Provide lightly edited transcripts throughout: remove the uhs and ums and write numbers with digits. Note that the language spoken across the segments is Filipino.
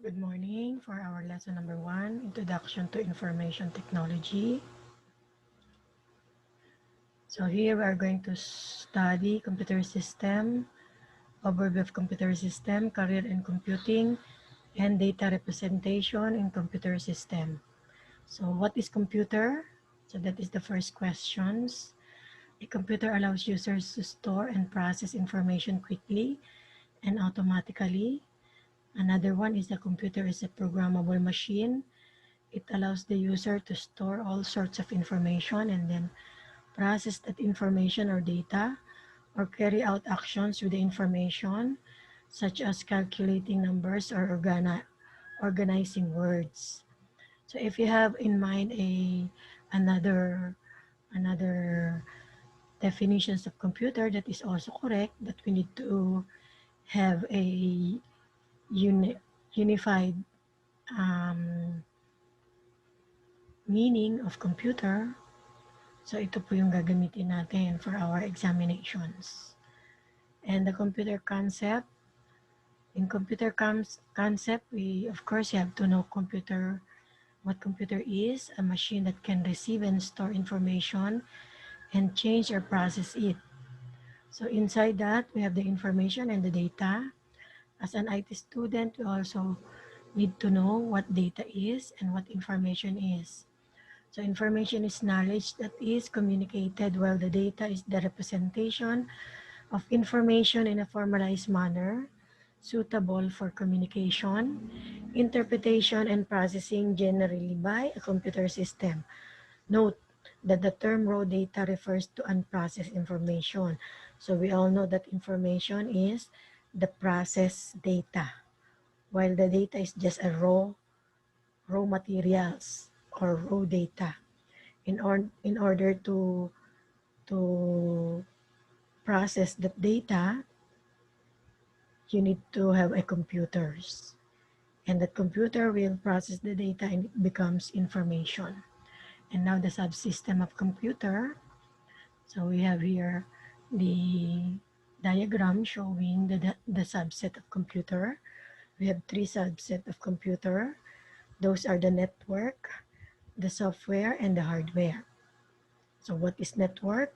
Good morning for our lesson number 1, Introduction to Information Technology. So here we are going to study computer system, overview of computer system, career in computing, and data representation in computer system. So what is computer? So that is the first questions. A computer allows users to store and process information quickly and automatically. Another one is the computer is a programmable machine. It allows the user to store all sorts of information and then process that information or data or carry out actions with the information, such as calculating numbers or organizing words. So if you have in mind another another definitions of computer, that is also correct, that we need to have a unified um, meaning of computer. So ito po yung gagamitin natin for our examinations. And the computer concept. In computer concept, we of course have to know what computer is, a machine that can receive and store information and change or process it. So inside that, we have the information and the data. As an IT student, we also need to know what data is and what information is. So information is knowledge that is communicated, while the data is the representation of information in a formalized manner suitable for communication, interpretation, and processing generally by a computer system. Note that the term raw data refers to unprocessed information. So we all know that information is the processed data, while the data is just a raw materials or raw data. In order to process that data, you need to have a computers. And that computer will process the data and it becomes information. And now the subsystem of computer. So we have here the diagram showing the subset of computer. We have 3 subset of computer. Those are the network, the software, and the hardware. So what is network?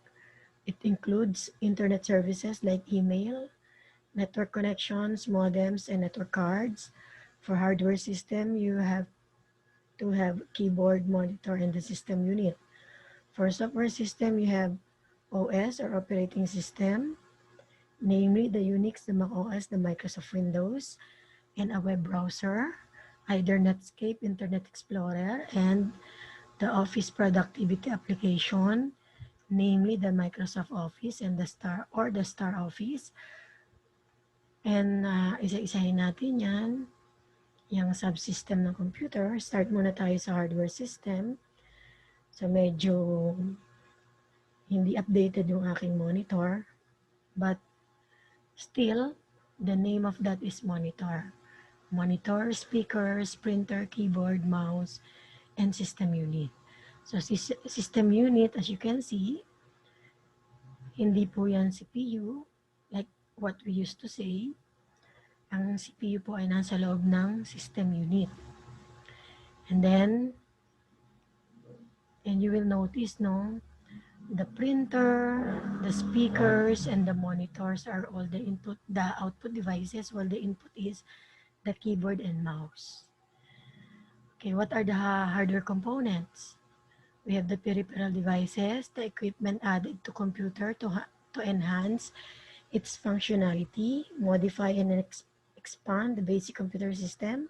It includes internet services like email, network connections, modems, and network cards. For hardware system, you have to have keyboard, monitor, and the system unit. For software system, you have OS or operating system, namely the Unix, the Mac OS, the Microsoft Windows, and a web browser, either Netscape, Internet Explorer, and the Office productivity application, namely the Microsoft Office and the Star Office. And isa-isahin natin yan, yung subsystem ng computer. Start muna tayo sa hardware system. So medyo hindi updated yung aking monitor. But still, the name of that is monitor. Monitor, speakers, printer, keyboard, mouse, and system unit. So system unit, as you can see, hindi po yan CPU, like what we used to say. Ang CPU po ay nasa loob ng system unit. And then, and you will notice, no, the printer, the speakers, and the monitors are all the output devices, while the input is the keyboard and mouse. Okay, what are the hardware components? We have the peripheral devices, the equipment added to computer to enhance its functionality, modify and expand the basic computer system.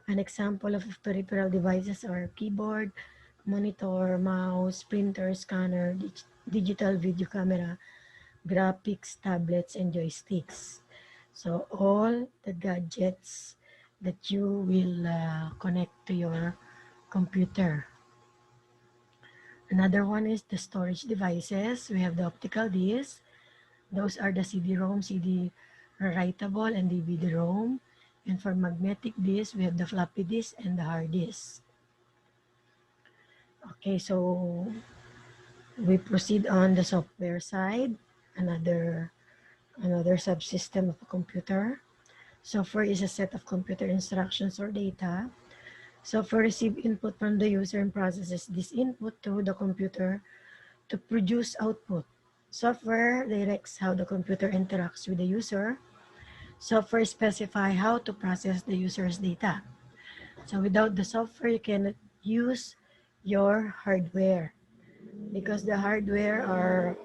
An example of peripheral devices are keyboard, monitor, mouse, printer, scanner, digital video camera, graphics, tablets, and joysticks. So all the gadgets that you will connect to your computer. Another one is the storage devices. We have the optical disc. Those are the CD-ROM, CD writable, and DVD-ROM. And for magnetic disk, we have the floppy disk and the hard disk. Okay, so we proceed on the software side, another subsystem of a computer. Software is a set of computer instructions or data. Software receives input from the user and processes this input through the computer to produce output. Software directs how the computer interacts with the user. Software specifies how to process the user's data. So without the software, you cannot use your hardware because the hardware are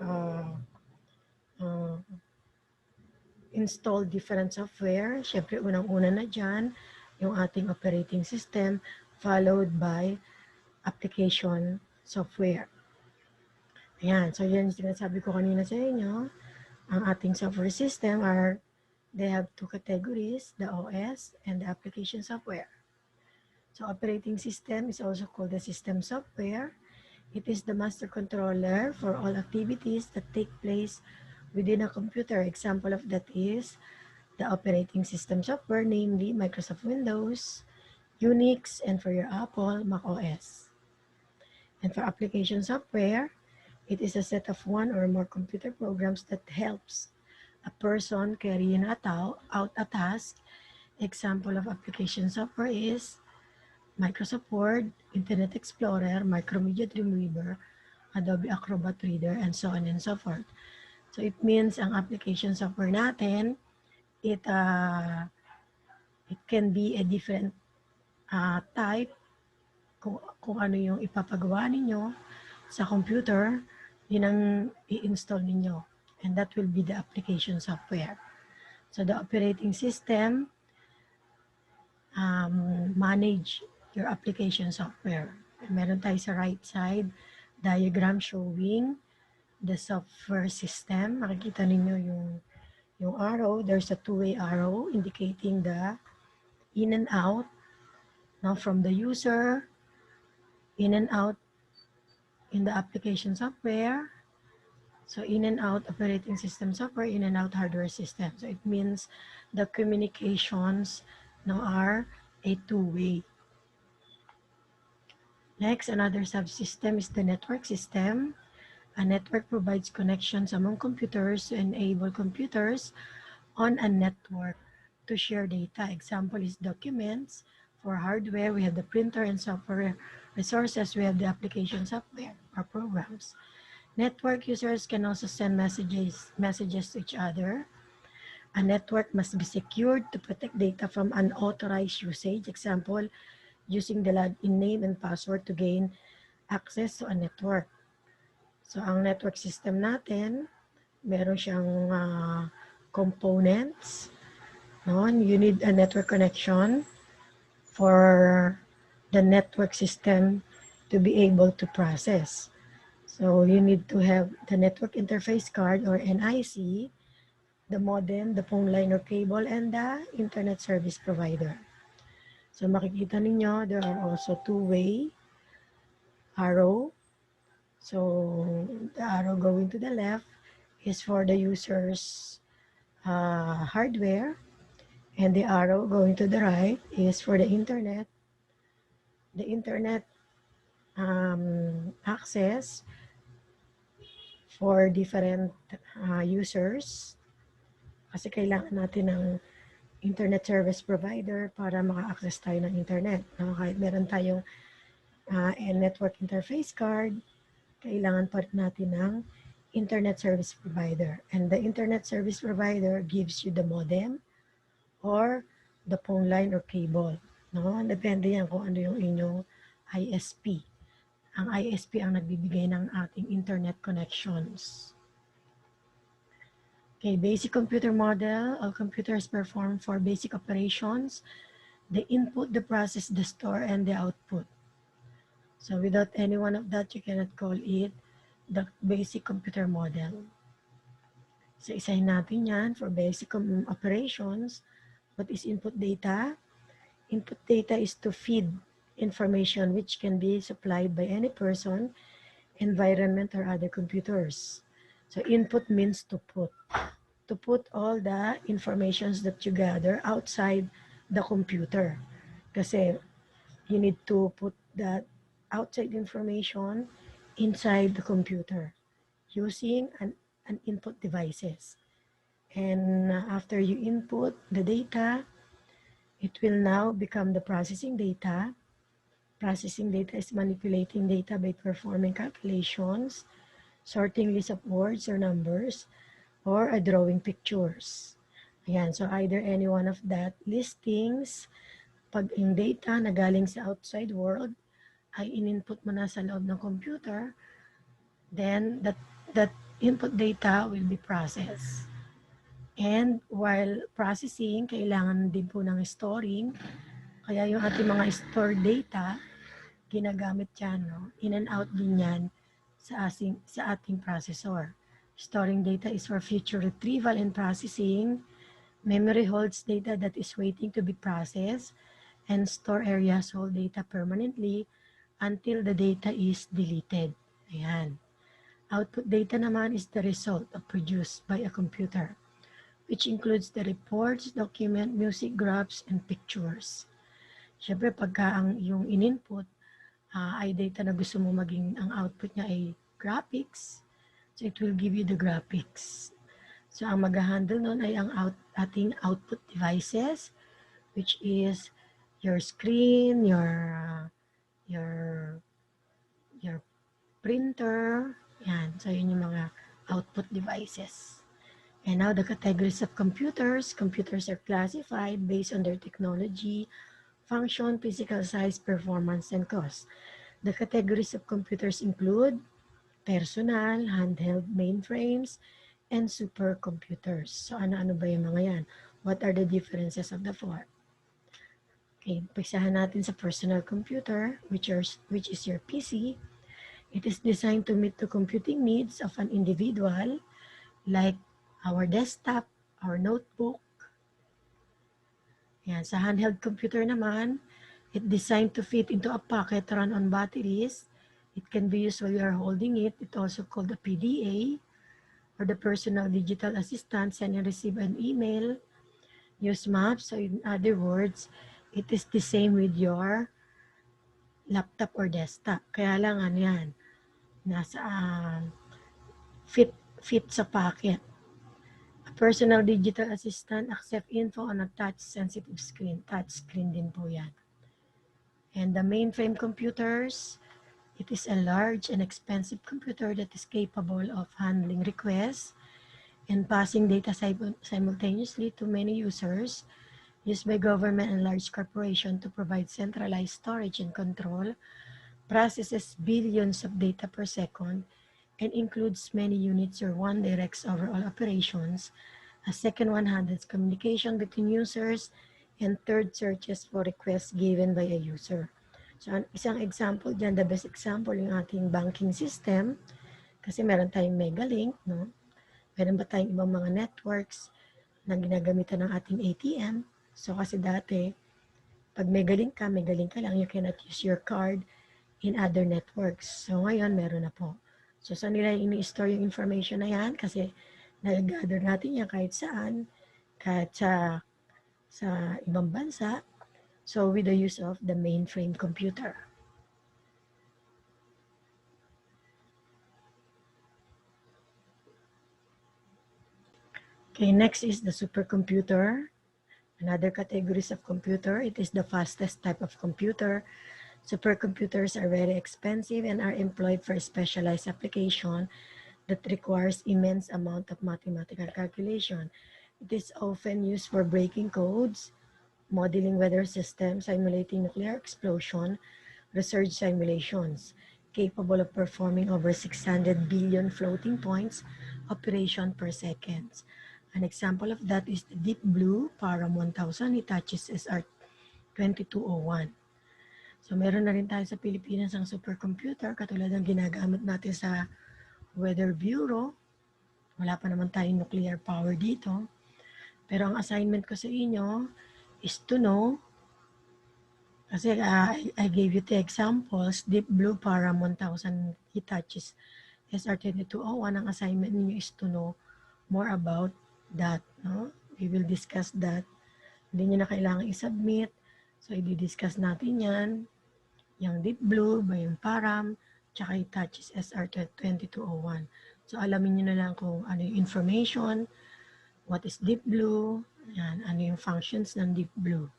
install different software. Siyempre, unang-una na dyan, yung ating operating system, followed by application software. Ayan, so yan yung sinasabi ko kanina sa inyo. Ang ating software system they have two categories, the OS and the application software. So operating system is also called the system software. It is the master controller for all activities that take place within a computer. Example of that is the operating system software, namely Microsoft Windows, Unix, and for your Apple, Mac OS. And for application software, it is a set of one or more computer programs that helps a person carrying out a task. Example of application software is Microsoft Word, Internet Explorer, Micromedia Dreamweaver, Adobe Acrobat Reader, and so on and so forth. So it means ang application software natin, it can be a different type kung ano yung ipapagawa ninyo sa computer, yun ang i-install ninyo. And that will be the application software. So the operating system manage your application software. Meron tayo sa right side diagram showing the software system. Makikita ninyo yung arrow. There's a two-way arrow indicating the in and out from the user, in and out in the application software. So in and out operating system software, in and out hardware system. So it means the communications are a two-way. Next, another subsystem is the network system. A network provides connections among computers to enable computers on a network to share data. Example is documents. For hardware, we have the printer, and software resources, we have the application software or programs. Network users can also send messages to each other. A network must be secured to protect data from unauthorized usage. Example, using the login name and password to gain access to a network. So, ang network system natin, meron siyang components. No? You need a network connection for the network system to be able to process. So you need to have the network interface card or NIC, the modem, the phone line or cable, and the internet service provider. So makikita ninyo, there are also two-way arrow. So the arrow going to the left is for the user's hardware, and the arrow going to the right is for the internet. The internet access for different users. Kasi kailangan natin ng internet service provider para maka-access tayo ng internet. No? Kahit meron tayong network interface card, kailangan pa rin natin ng internet service provider. And the internet service provider gives you the modem or the phone line or cable. No? Depende yan kung ano yung inyong ISP. Ang ISP ang nagbibigay ng ating internet connections. Okay, basic computer model. All computers perform four basic operations: the input, the process, the store, and the output. So without any one of that, you cannot call it the basic computer model. So isahin natin yan for basic operations. What is input data? Input data is to feed information which can be supplied by any person, environment, or other computers. So input means to put all the informations that you gather outside the computer. Kasi you need to put that outside information inside the computer using an input devices. And after you input the data, it will now become the processing data. Processing data is manipulating data by performing calculations, sorting list of words or numbers, or drawing pictures. Ayan, so either any one of that listings, pag yung data na galing sa outside world ay in-input mo na sa loob ng computer, then that input data will be processed. And while processing, kailangan din po ng storing. Kaya yung ating mga stored data, ginagamit yan, no? In and out din yan sa ating processor. Storing data is for future retrieval and processing. Memory holds data that is waiting to be processed, and store areas hold data permanently until the data is deleted. Ayan. Output data naman is the result of produced by a computer, which includes the reports, document, music, graphs, and pictures. Siyempre, pagka yung in-input ay data na gusto mo maging ang output niya ay graphics, so it will give you the graphics. So, ang mag-handle nun ay ang ating output devices, which is your screen, your printer, yan. So, yun yung mga output devices. And now, the categories of computers. Computers are classified based on their technology, function, physical size, performance, and cost. The categories of computers include personal, handheld mainframes, and supercomputers. So, ano-ano ba yung mga yan? What are the differences of the four? Okay, pagsahan natin sa personal computer, which is your PC. It is designed to meet the computing needs of an individual, like our desktop, our notebook. Yan. Sa handheld computer naman, it's designed to fit into a pocket, run on batteries. It can be used while you are holding it. It's also called the PDA, or the personal digital assistant, send and receive an email, use maps. So in other words, it is the same with your laptop or desktop. Kaya lang ano yan, nasa fit sa pocket. A personal digital assistant accept info on a touch-sensitive screen. Touch screen din po yan. And the mainframe computers, it is a large and expensive computer that is capable of handling requests and passing data simultaneously to many users, used by government and large corporations to provide centralized storage and control, processes billions of data per second, and includes many units or one directs overall operations. A second one handles communication between users, and third searches for requests given by a user. So, isang example dyan, the best example, yung ating banking system, kasi meron tayong Megalink, no? Meron ba tayong ibang mga networks na ginagamitan ng ating ATM? So, kasi dati, pag Megalink ka lang, you cannot use your card in other networks. So, ngayon, meron na po. So, saan nila ini-store yung information na yan? Kasi, nag-gather natin yan kahit saan, kahit sa ibang bansa. So, with the use of the mainframe computer. Okay, next is the supercomputer. Another categories of computer. It is the fastest type of computer. Supercomputers are very expensive and are employed for specialized application that requires immense amount of mathematical calculation. It is often used for breaking codes, modeling weather systems, simulating nuclear explosion, research simulations, capable of performing over 600 billion floating points operation per second. An example of that is the Deep Blue Param 1000 Hitachi's SR2201. So meron na rin tayo sa Pilipinas ang supercomputer katulad ng ginagamit natin sa Weather Bureau. Wala pa naman tayong nuclear power dito. Pero ang assignment ko sa inyo is to know, kasi I gave you the examples, Deep Blue Param 1000 Hitachi's SR2201. Ang assignment ninyo is to know more about that. No? We will discuss that. Hindi nyo na kailangan i-submit. So, i-discuss natin yan. Yung Deep Blue, ba yung Param, tsaka Hitachi's SR2201. So, alamin nyo na lang kung ano yung information What is Deep Blue? Yan, ano yung functions ng Deep Blue.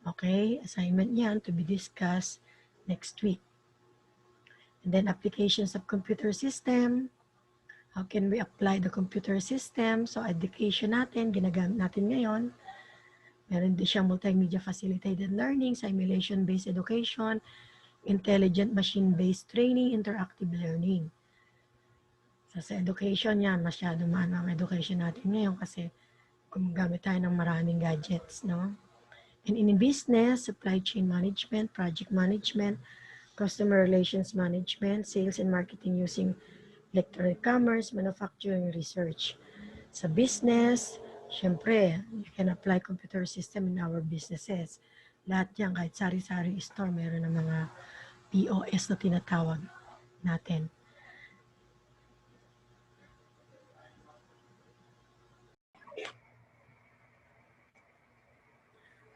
Okay, assignment yan to be discussed next week. And then applications of computer system. How can we apply the computer system? So education natin, ginagamit natin ngayon. Meron din siyang multimedia facilitated learning, simulation-based education, intelligent machine-based training, interactive learning. So sa education yan, masyado man ang education natin ngayon kasi gumagamit tayo ng maraming gadgets, no? And in business, supply chain management, project management, customer relations management, sales and marketing using electronic commerce, manufacturing, research. Sa business, syempre, you can apply computer system in our businesses. Lahat yan, kahit sari-sari store, meron ng mga POS na tinatawag natin.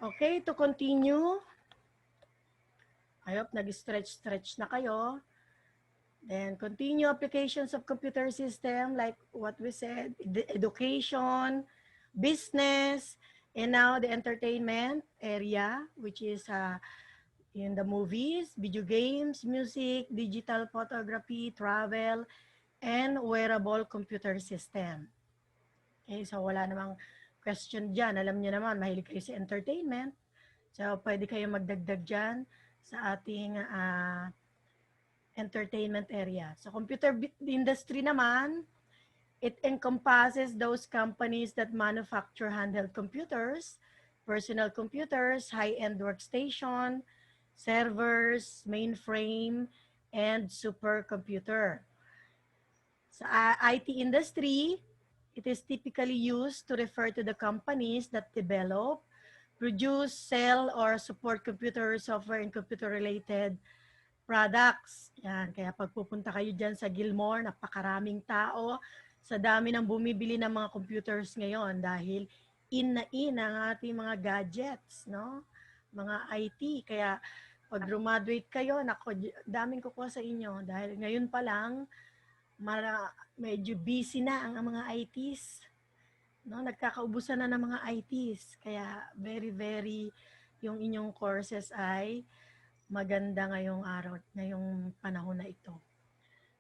Okay, to continue, I hope nag-stretch na kayo. Then continue applications of computer system like what we said, the education, business, and now the entertainment area, which is in the movies, video games, music, digital photography, travel, and wearable computer system. Okay, so wala namang question dyan. Alam niyo naman, mahilig kayo sa entertainment. So pwede kayo magdagdag dyan sa ating entertainment area. So computer industry naman, it encompasses those companies that manufacture handheld computers, personal computers, high-end workstation, servers, mainframe, and supercomputer. Sa IT industry, it is typically used to refer to the companies that develop, produce, sell, or support computer software and computer-related products. Yan, kaya pagpupunta kayo dyan sa Gilmore, napakaraming tao sa dami ng bumibili ng mga computers ngayon dahil in ang ating mga gadgets, no? Mga IT. Kaya pag graduate kayo, nako, daming kukuha sa inyo dahil ngayon pa lang medyo busy na ang mga ITs. No, nagkakaubusan na ng mga ITs. Kaya very yung inyong courses ay maganda ngayong araw, ngayong panahon na ito.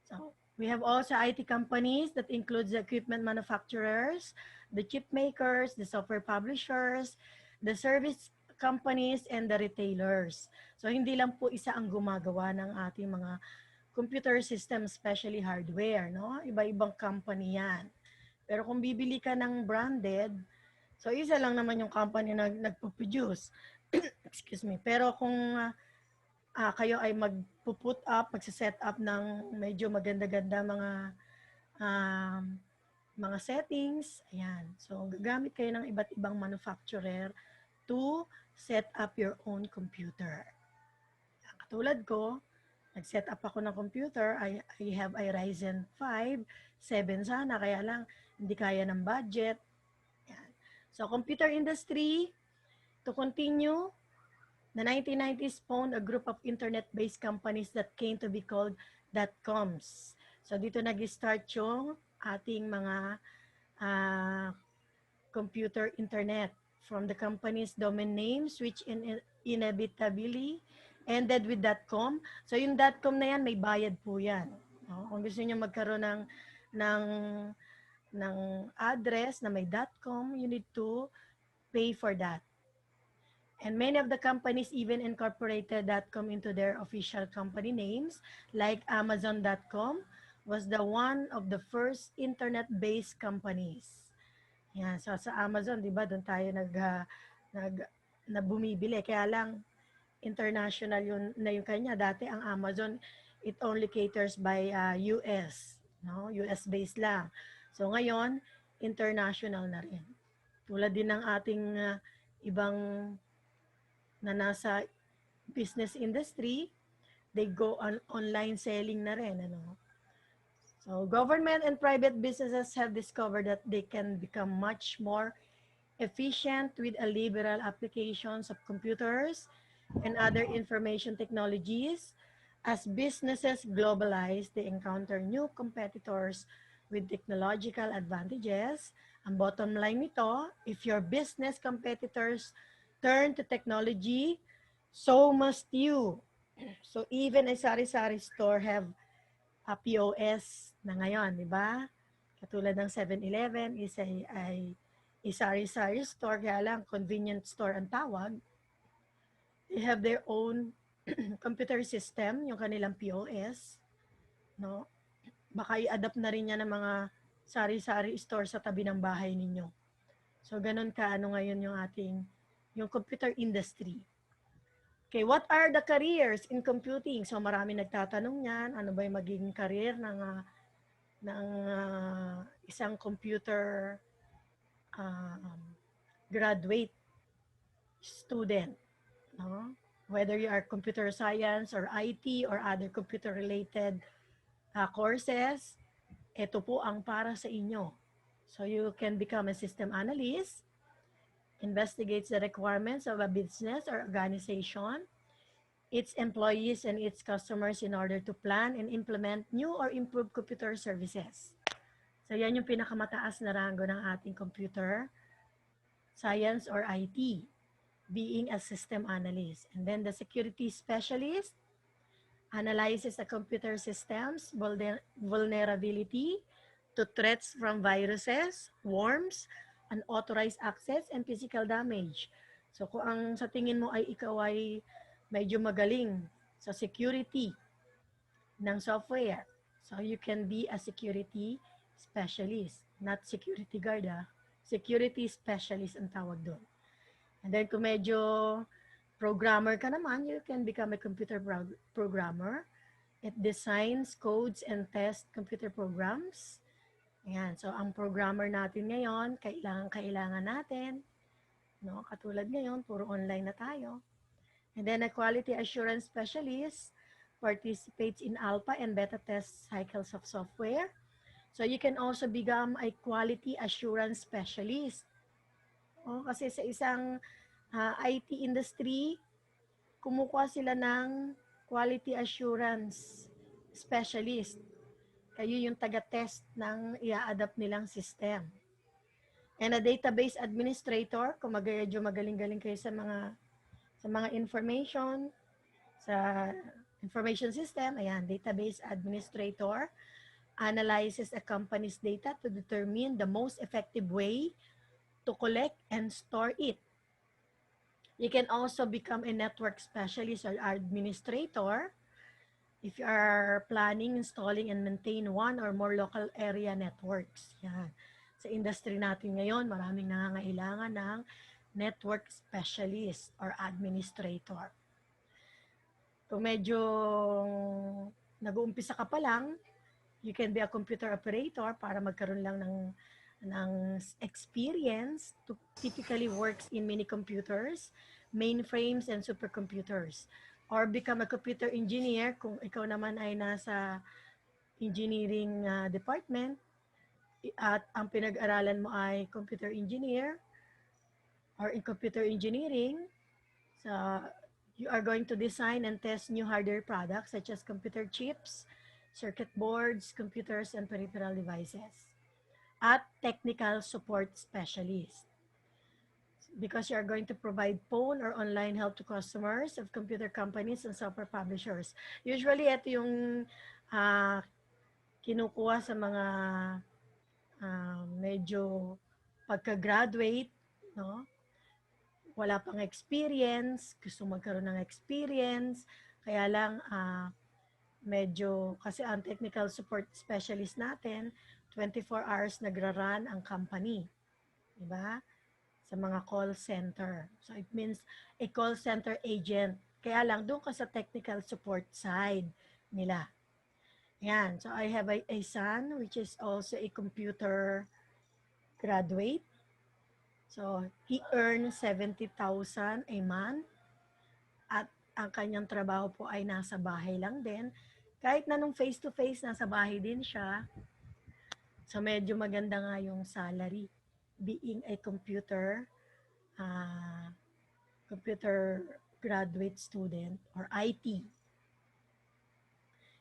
So, we have also IT companies that includes the equipment manufacturers, the chip makers, the software publishers, the service companies, and the retailers. So, hindi lang po isa ang gumagawa ng ating mga computer system, especially hardware, no? Iba-ibang company yan. Pero kung bibili ka ng branded, so isa lang naman yung company na nagpo-produce. Excuse me. Pero kung kayo ay magpo-put up, magse-set up ng medyo maganda-ganda mga settings, ayan. So gagamit kayo ng iba't ibang manufacturer to set up your own computer. Katulad ko, nag-set up ako ng computer. I have a Ryzen 5, 7 sana, kaya lang hindi kaya ng budget. Yan. So, computer industry, to continue, the 1990s spawned a group of internet-based companies that came to be called dot-coms. So, dito nag-start yung ating mga computer internet from the company's domain names, which inevitably ended with .com. So yung .com na yan, may bayad po yan. No? Kung gusto niyo magkaroon ng address na may .com, you need to pay for that. And many of the companies even incorporated .com into their official company names, like Amazon.com was the one of the first internet-based companies. Yan, so sa Amazon, di ba, doon tayo na bumibili. Kaya lang, international yun na yung kanya. Dati ang Amazon, it only caters by US, no? US based lang. So ngayon, international na rin. Tulad din ng ating ibang na nasa business industry, they go on online selling na rin, ano? So government and private businesses have discovered that they can become much more efficient with a liberal applications of computers and other information technologies. As businesses globalize, they encounter new competitors with technological advantages Ang bottom line nito, if your business competitors turn to technology, so must you. So even a sari-sari store have a POS na ngayon, di ba? Katulad ng 7-Eleven is ay sari-sari store, kaya lang convenience store ang tawag. They have their own computer system, yung kanilang POS, no? Baka i-adapt na rin niya ng mga sari-sari store sa tabi ng bahay ninyo. So, ganun ka, ano ngayon yung computer industry. Okay, what are the careers in computing? So, marami nagtatanong yan, ano ba yung magiging career ng isang computer graduate student, no? Whether you are computer science or IT or other computer-related courses, ito po ang para sa inyo. So you can become a system analyst, investigates the requirements of a business or organization, its employees and its customers in order to plan and implement new or improved computer services. So yan yung pinakamataas na rango ng ating computer science or IT, being a system analyst. And then the security specialist analyzes the computer systems vulnerability to threats from viruses, worms, unauthorized access, and physical damage. So kung ang sa tingin mo ay ikaw ay medyo magaling sa security ng software, so you can be a security specialist, not security guard, security specialist ang tawag doon. And then kung medyo programmer ka naman, you can become a computer programmer. It designs, codes, and tests computer programs. Ayan. So, ang programmer natin ngayon, kailangan natin. No? Katulad ngayon, puro online na tayo. And then, a quality assurance specialist participates in alpha and beta test cycles of software. So, you can also become a quality assurance specialist. Kasi sa isang IT industry, kumukuha sila ng quality assurance specialist. Kayo yung taga-test ng i-adapt nilang system. And a database administrator, kung medyo magaling-galing kayo sa mga information, sa information system, ayan, database administrator, analyzes a company's data to determine the most effective way to collect and store it. You can also become a network specialist or administrator if you are planning, installing, and maintain one or more local area networks. Yan. Sa industry natin ngayon, maraming nangangailangan ng network specialist or administrator. Kung medyo nag-uumpisa ka pa lang, you can be a computer operator para magkaroon lang ng experience to typically works in mini computers, mainframes, and supercomputers. Or become a computer engineer kung ikaw naman ay nasa engineering department at ang pinag-aralan mo ay computer engineer or in computer engineering. So you are going to design and test new hardware products such as computer chips, circuit boards, computers, and peripheral devices. At technical support specialist. Because you are going to provide phone or online help to customers of computer companies and software publishers. Usually, ito yung kinukuha sa mga medyo pagka-graduate, no? Wala pang experience, gusto magkaroon ng experience, kaya lang medyo, kasi ang technical support specialist natin, 24 hours nagra-run ang company. Diba? Sa mga call center. So it means a call center agent. Kaya lang, doon ka sa technical support side nila. Yan. So I have a son which is also a computer graduate. So he earns 70,000 a month. At ang kanyang trabaho po ay nasa bahay lang din. Kahit na nung face-to-face, nasa bahay din siya. So medyo maganda nga yung salary being a computer graduate student or IT.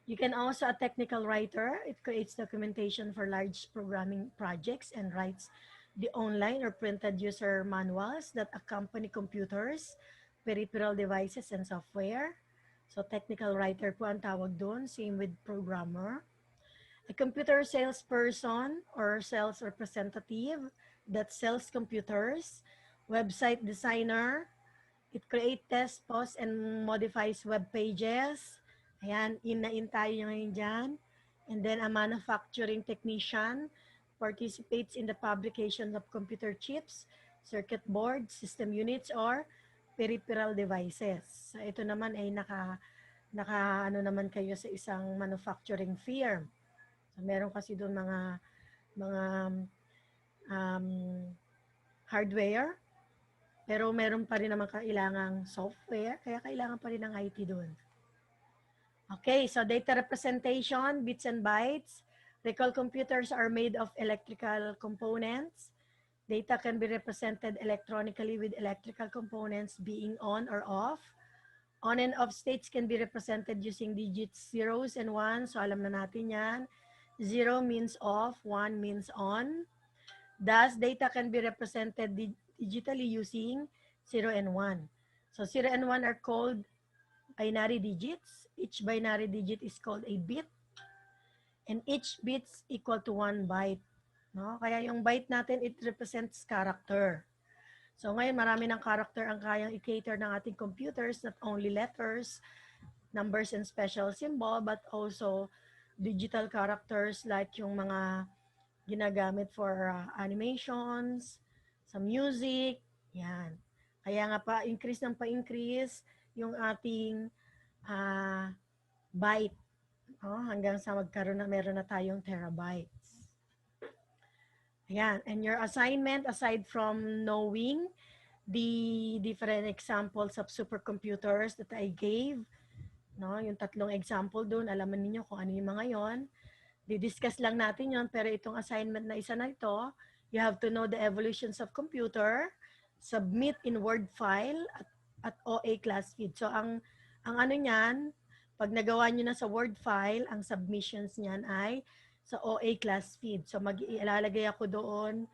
You can also a technical writer. It creates documentation for large programming projects and writes the online or printed user manuals that accompany computers, peripheral devices, and software. So technical writer po ang tawag doon, same with programmer. A computer salesperson or sales representative that sells computers, website designer, it creates, tests, posts, and modifies web pages. Ayan, in tayo ngayon dyan. And then a manufacturing technician participates in the fabrication of computer chips, circuit boards, system units, or peripheral devices. So ito naman ay naka ano naman kayo sa isang manufacturing firm. So meron kasi doon mga um, hardware, pero meron pa rin naman kailangang software, kaya kailangan pa rin ng IT doon. Okay, so data representation, bits and bytes. Recall computers are made of electrical components. Data can be represented electronically with electrical components being on or off. On and off states can be represented using digits zeros and ones. So alam na natin yan. 0 means off, 1 means on. Thus, data can be represented digitally using 0 and 1. So 0 and 1 are called binary digits. Each binary digit is called a bit. And each bit is equal to 1 byte. No? Kaya yung byte natin, it represents character. So ngayon, marami ng character ang kayang i-cater ng ating computers, not only letters, numbers, and special symbol, but also digital characters like yung mga ginagamit for animations, sa music, yan. Kaya nga pa-increase yung ating byte, hanggang sa magkaroon na meron na tayong terabytes. Ayan, and your assignment, aside from knowing the different examples of supercomputers that I gave, no, yung tatlong example doon, alaman niyo kung ano yung mga yon. Didiscuss lang natin yon, pero itong assignment na isa na ito, you have to know the evolutions of computer, submit in Word file at OA class feed. So ang ano niyan, pag nagawa niyo na sa Word file, ang submissions niyan ay sa OA class feed. So ilalagay ako doon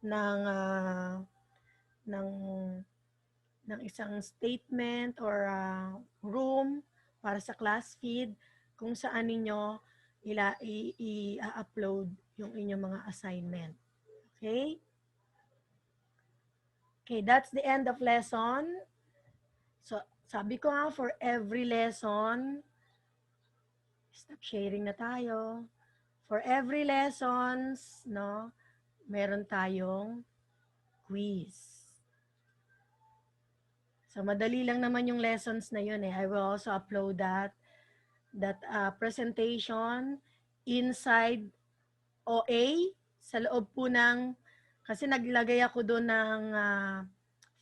ng isang statement or room para sa class feed kung saan ninyo i-upload yung inyong mga assignment. Okay? Okay, that's the end of lesson. So, sabi ko nga, for every lesson, stop sharing na tayo. For every lessons, no, meron tayong quiz. So, madali lang naman yung lessons na yun eh. I will also upload that presentation inside OA sa loob po ng, kasi naglagay ako doon ng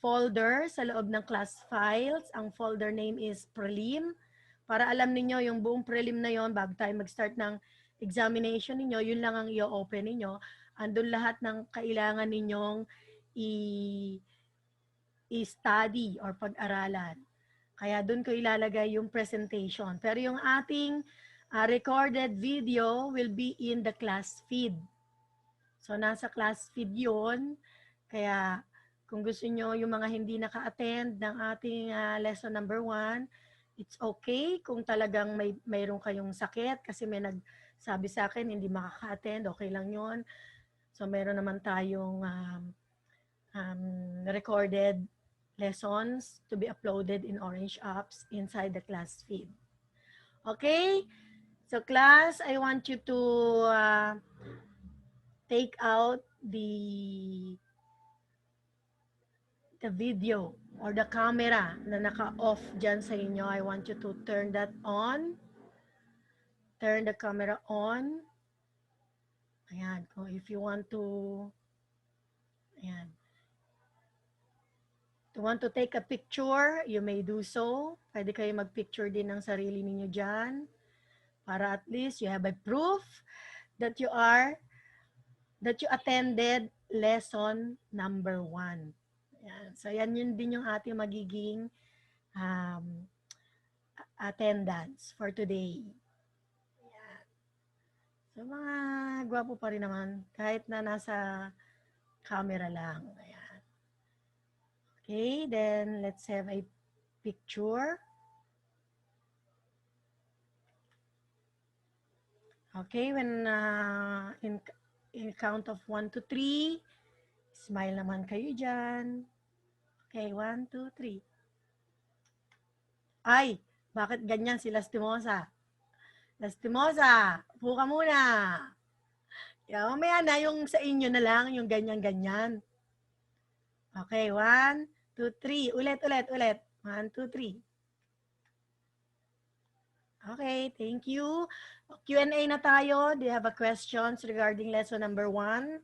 folder sa loob ng class files. Ang folder name is prelim. Para alam niyo yung buong prelim na yon bago tayo mag-start ng examination niyo, yun lang ang i-open niyo. Andun lahat ng kailangan ninyong i-study or pag-aralan. Kaya doon ko ilalagay yung presentation. Pero yung ating recorded video will be in the class feed. So, nasa class feed yun. Kaya, kung gusto nyo yung mga hindi naka-attend ng ating lesson number 1, it's okay kung talagang mayroon kayong sakit kasi may nagsabi sa akin hindi makaka-attend, okay lang yun. So, meron naman tayong recorded lessons to be uploaded in Orange Apps inside the class feed. Okay? So, class, I want you to take out the video or the camera na naka-off dyan sa inyo. I want you to turn that on. Turn the camera on. Ayan. If you want to, ayan. If you want to take a picture, you may do so. Pwede kayo mag-picture din ng sarili ninyo dyan. Para at least you have a proof that you attended lesson number 1. Ayan. So, yan yun din yung ating magiging attendance for today. Ayan. So, mga gwapo pa rin naman. Kahit na nasa Camera lang. Ayan. Okay, then let's have a picture. Okay, when in count of 1 to 3, smile naman kayo dyan. Okay, 1, 2, 3. Ay, bakit ganyan si Lastimosa? Lastimosa, upo ka muna. Mamaya na yung sa inyo na lang, yung ganyan-ganyan. Okay, 1, 2, 3. Ulit. 1, 2, 3. Okay, thank you. Q&A na tayo. Do you have a questions regarding lesson number 1?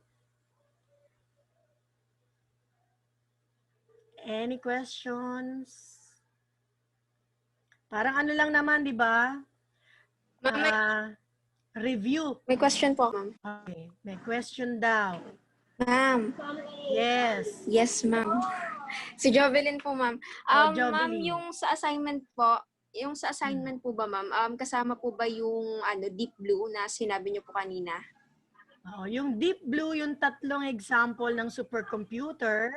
Any questions? Parang ano lang naman, di ba? Review. May question po, ma'am. Okay, may question daw. Ma'am. Yes. Yes, ma'am. Si Jovelyn po, ma'am. Jovelyn. Ma'am, yung sa assignment po, po ba, ma'am, kasama po ba yung deep blue na sinabi niyo po kanina? Yung deep blue, yung tatlong example ng supercomputer,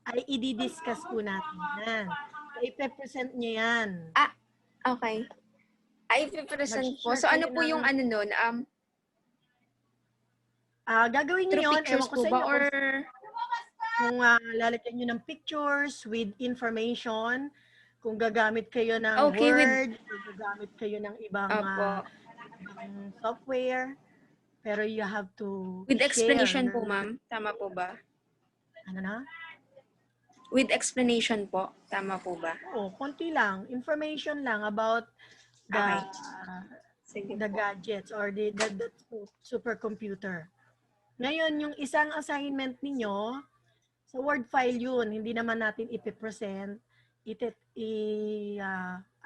ay i-discuss po natin yan. So, ipe-present nyo yan. Okay. Ay, ipe-present po. So, ano po yung nun? Gagawin nyo yun, ewan ko sa inyo. Or kung lalagyan nyo ng pictures with information, kung gagamit kayo ng Word, kung gagamit kayo ng ibang software, pero you have to with explanation share. Po, ma'am. Tama po ba? Ano na? With explanation po. Tama po ba? Oo, konti lang. Information lang about the, the gadgets or the supercomputer. Ngayon, yung isang assignment ninyo, sa Word file yun, hindi naman natin ipipresent.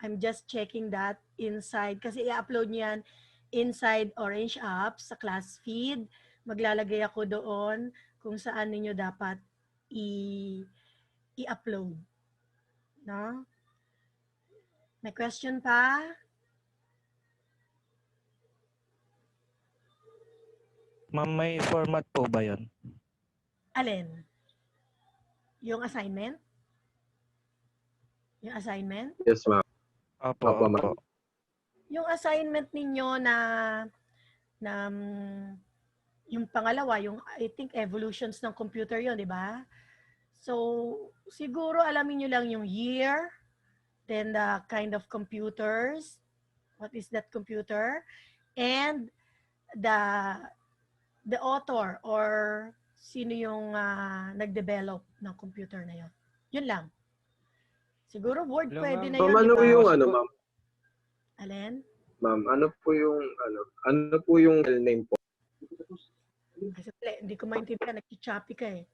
I'm just checking that inside, kasi i-upload niyan inside Orange Apps sa class feed. Maglalagay ako doon kung saan ninyo dapat i-upload. No? May question pa? Ma'am, may format po ba yun? Alin? Yung assignment? Yung assignment? Yes, ma'am. Opo, ma'am. Yung assignment ninyo na yung pangalawa, yung I think evolutions ng computer yon, di ba? So, siguro alamin nyo lang yung year, then the kind of computers, what is that computer, and the author or sino yung nag-develop ng computer na yon. Yun lang. Siguro Word pwede na yun, Ma'am, ano yung ma'am? Alin? Ma'am, ano po yung file name po? Kasi hindi ko maintindihan, nag-choppy ka eh.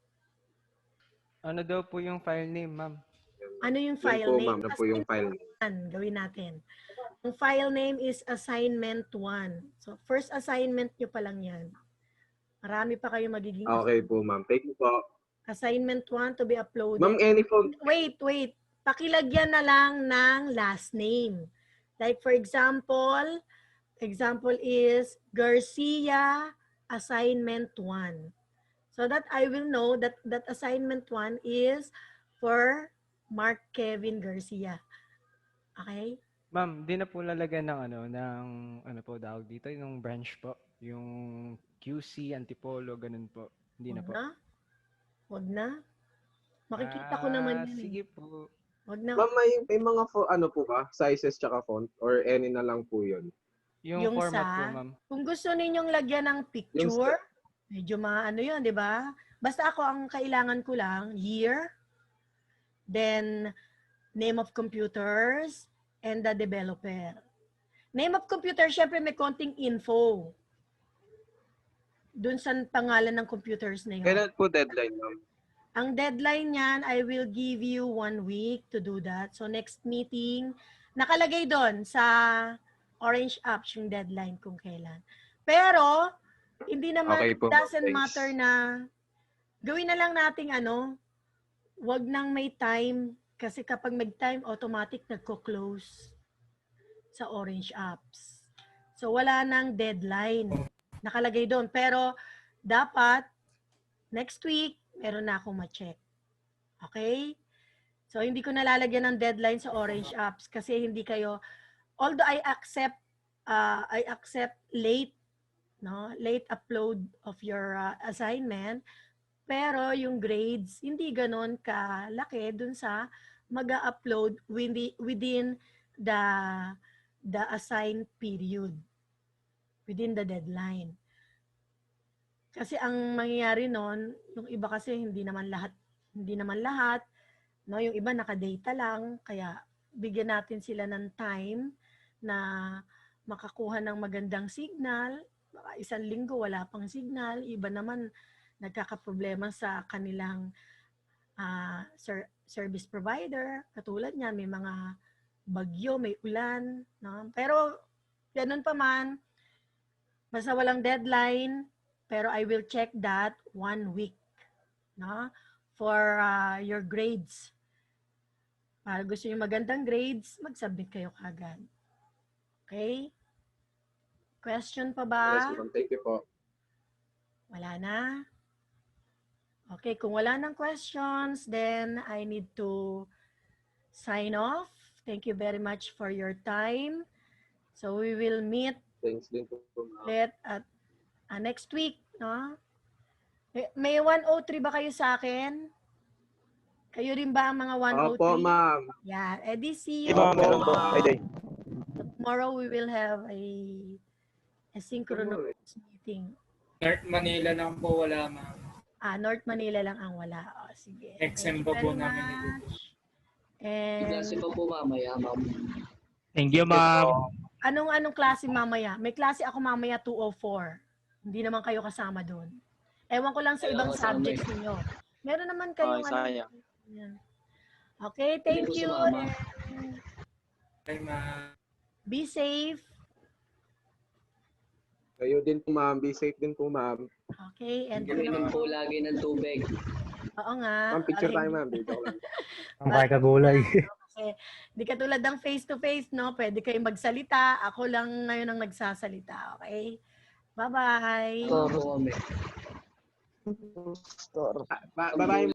Ano daw po yung file name, ma'am? Ano yung file po, name? Ma'am, ano po yung file name? Gawin natin. Ang file name is assignment 1. So, first assignment nyo pa lang yan. Marami pa kayo magiging Okay po, ma'am. Thank you po. assignment 1 to be uploaded. Ma'am, any phone? Wait. Pakilagyan na lang ng last name. Like for example is Garcia assignment 1. So that I will know that assignment 1 is for Mark Kevin Garcia. Okay? Ma'am, di na po lalagyan ng ano po tawag dito, yung branch po, yung QC, Antipolo, ganun po. Hindi na po. Wag na. Makikita ko naman yun. Sige po. Wag na. Ma'am, may mga ano po ba? Sizes tsaka font? Or any na lang po yun? Yung format po, ma'am. Kung gusto ninyong lagyan ng picture, medyo ano yun, di ba? Basta ako, ang kailangan ko lang, year, then name of computers, and the developer. Name of computer, syempre may konting info dun sa pangalan ng computers na yun. Kailan po deadline, ma'am? Ang deadline niyan, I will give you 1 week to do that. So next meeting, nakalagay doon sa Orange Apps yung deadline kung kailan. Pero, hindi naman, Okay po, doesn't thanks. matter na gawin na lang nating wag nang may time. Kasi kapag may time, automatic nagko-close sa Orange Apps. So wala nang deadline. Nakalagay doon. Pero dapat Next week, meron na akong ma-check. Okay? So, hindi ko nalalagyan ng deadline sa Orange Apps kasi hindi kayo, although I accept late, no, late upload of your assignment, pero yung grades, hindi ganon kalaki dun sa mag-upload within the assigned period, within the deadline. Kasi ang mangyayari nun, yung iba kasi hindi naman lahat, no, yung iba naka-data lang, kaya bigyan natin sila ng time na makakuha ng magandang signal. Baka 1 linggo wala pang signal, iba naman nagkakaproblema sa kanilang service provider. Katulad niyan, may mga bagyo, may ulan, no? Pero ganun pa man, basta walang deadline, pero I will check that 1 week, no? For your grades. Para gusto niyo magandang grades, mag-submit kayo kagad. Okay? Question pa ba? Yes, ma'am. Thank you po. Wala na? Okay, kung wala nang questions, then I need to sign off. Thank you very much for your time. So we will meet Thanks din po, ma'am. ulit at next week, no? May 103 ba kayo sa akin? Kayo rin ba ang mga 103? Opo, ma'am. Yeah, edi see Hey, you. ma'am, meron po. Opo. Hey, day. Tomorrow we will have a synchronous meeting. North Manila lang po wala, ma'am. North Manila lang ang wala. O, sige. Exam Thank you pa po very namin much. And Klase pa po mamaya, ma'am. Thank you, ma'am. anong klase mamaya? May klase ako mamaya 2:04. Hindi naman kayo kasama doon. Ewan ko lang sa Wala ibang kasama subjects ninyo. Meron naman kayong sayang. yan. Okay, thank Hindi po you. sumama. And Kay ma'am. be safe. Kayo din po, ma'am. Be safe din po, ma'am. Okay, and Uminom po lagi ng tubig. oo nga. Ma'am, picture Aray, tayo, ma'am. Dito ko lang. Ang kaya kagulay. Kasi di katulad ng face-to-face, no? Pwede kayong magsalita. Ako lang ngayon ang nagsasalita. Okay? Bye-bye. Opo, kami. Bye-bye,